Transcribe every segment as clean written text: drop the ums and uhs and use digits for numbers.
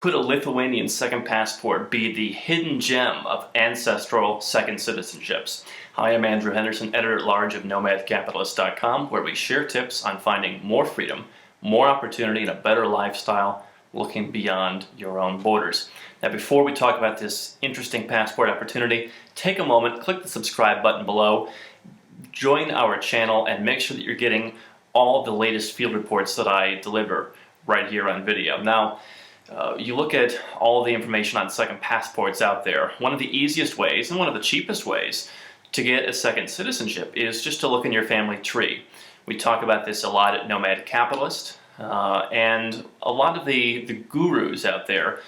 Could a Lithuanian second passport be the hidden gem of ancestral second citizenships? Hi, I'm Andrew Henderson, editor-at-large of NomadCapitalist.com, where we share tips on finding more freedom, more opportunity, and a better lifestyle looking beyond your own borders. Now, before we talk about this interesting passport opportunity, take a moment, click the subscribe button below, join our channel, and make sure that you're getting all the latest field reports that I deliver right here on video. Now, you look at all the information on second passports out there. One of the easiest ways and one of the cheapest ways to get a second citizenship is just to look in your family tree. We talk about this a lot at Nomad Capitalist, and a lot of the gurus out there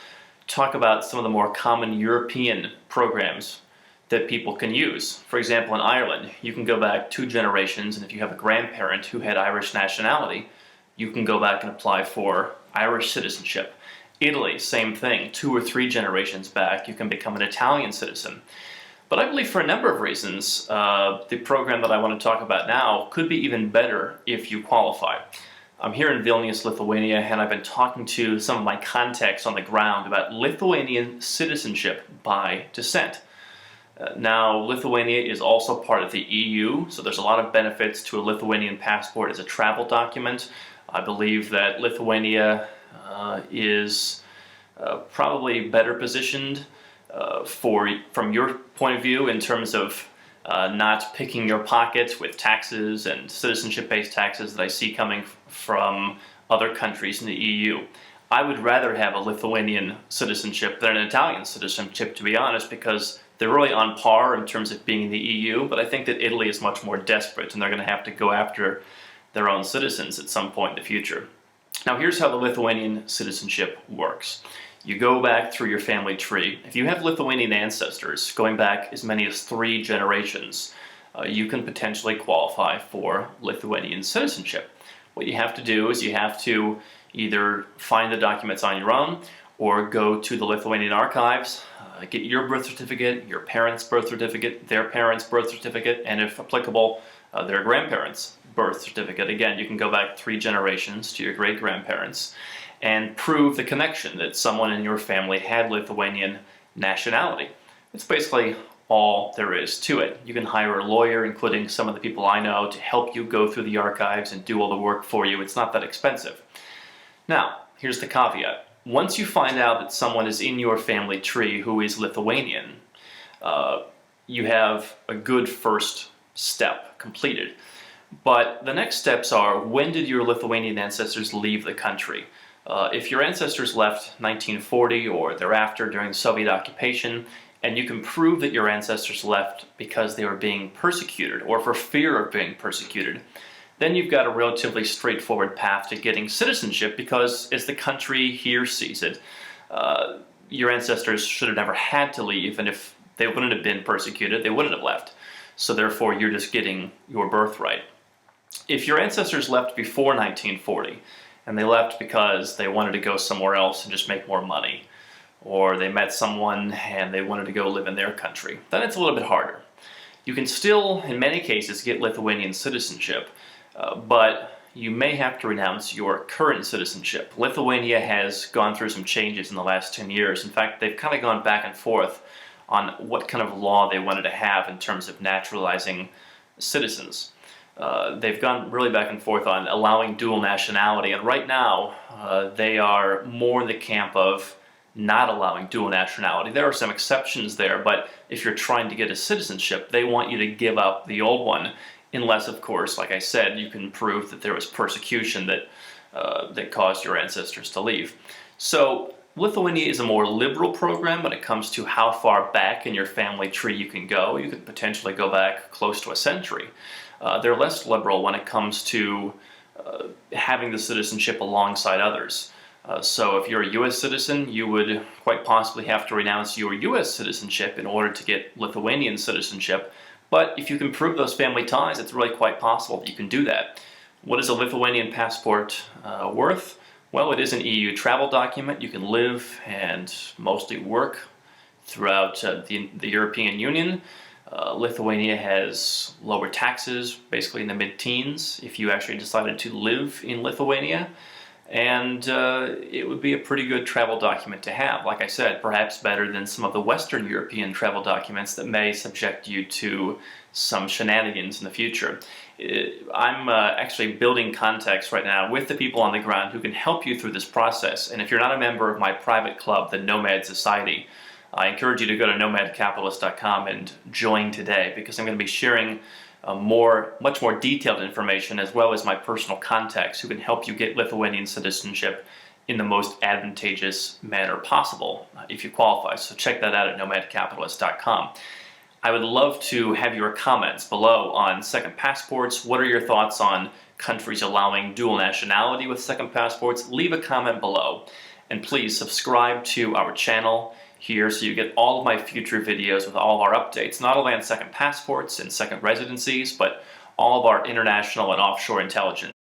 talk about some of the more common European programs that people can use. For example, in Ireland, you can go back 2 generations, and if you have a grandparent who had Irish nationality, you can go back and apply for Irish citizenship. Italy, same thing, 2 or 3 generations back, you can become an Italian citizen. But I believe for a number of reasons, the program that I want to talk about now could be even better if you qualify. I'm here in Vilnius, Lithuania, and I've been talking to some of my contacts on the ground about Lithuanian citizenship by descent. Now, Lithuania is also part of the EU, so there's a lot of benefits to a Lithuanian passport as a travel document. I believe that Lithuania is probably better positioned from your point of view in terms of not picking your pocket with taxes and citizenship-based taxes that I see coming from other countries in the EU. I would rather have a Lithuanian citizenship than an Italian citizenship, to be honest, because they're really on par in terms of being in the EU, but I think that Italy is much more desperate and they're going to have to go after their own citizens at some point in the future. Now, here's how the Lithuanian citizenship works. You go back through your family tree. If you have Lithuanian ancestors going back as many as 3 generations, you can potentially qualify for Lithuanian citizenship. What you have to do is you have to either find the documents on your own or go to the Lithuanian archives, get your birth certificate, your parents' birth certificate, their parents' birth certificate, and if applicable, their grandparents' birth certificate. Again, you can go back 3 generations to your great-grandparents and prove the connection that someone in your family had Lithuanian nationality. It's basically all there is to it. You can hire a lawyer, including some of the people I know, to help you go through the archives and do all the work for you. It's not that expensive. Now, here's the caveat. Once you find out that someone is in your family tree who is Lithuanian, you have a good first step completed. But the next steps are, when did your Lithuanian ancestors leave the country? If your ancestors left 1940 or thereafter during the Soviet occupation, and you can prove that your ancestors left because they were being persecuted or for fear of being persecuted, then you've got a relatively straightforward path to getting citizenship because, as the country here sees it, your ancestors should have never had to leave, and if they wouldn't have been persecuted, they wouldn't have left. So therefore, you're just getting your birthright. If your ancestors left before 1940, and they left because they wanted to go somewhere else and just make more money, or they met someone and they wanted to go live in their country, then it's a little bit harder. You can still, in many cases, get Lithuanian citizenship, but you may have to renounce your current citizenship. Lithuania has gone through some changes in the last 10 years. In fact, they've kind of gone back and forth on what kind of law they wanted to have in terms of naturalizing citizens. They've gone really back and forth on allowing dual nationality, and right now they are more in the camp of not allowing dual nationality. There are some exceptions there, but if you're trying to get a citizenship, they want you to give up the old one, unless, of course, like I said, you can prove that there was persecution that caused your ancestors to leave. So Lithuania is a more liberal program when it comes to how far back in your family tree you can go. You could potentially go back close to a century. They're less liberal when it comes to having the citizenship alongside others. So if you're a U.S. citizen, you would quite possibly have to renounce your U.S. citizenship in order to get Lithuanian citizenship. But if you can prove those family ties, it's really quite possible that you can do that. What is a Lithuanian passport worth? Well, it is an EU travel document. You can live and mostly work throughout the European Union. Lithuania has lower taxes, basically in the mid-teens, if you actually decided to live in Lithuania. and it would be a pretty good travel document to have. Like I said, perhaps better than some of the Western European travel documents that may subject you to some shenanigans in the future. I'm actually building contacts right now with the people on the ground who can help you through this process. And if you're not a member of my private club, the Nomad Society, I encourage you to go to nomadcapitalist.com and join today, because I'm going to be sharing much more detailed information, as well as my personal contacts who can help you get Lithuanian citizenship in the most advantageous manner possible if you qualify. So check that out at nomadcapitalist.com. I would love to have your comments below on second passports. What are your thoughts on countries allowing dual nationality with second passports? Leave a comment below. And please subscribe to our channel here so you get all of my future videos with all of our updates, not only on second passports and second residencies, but all of our international and offshore intelligence.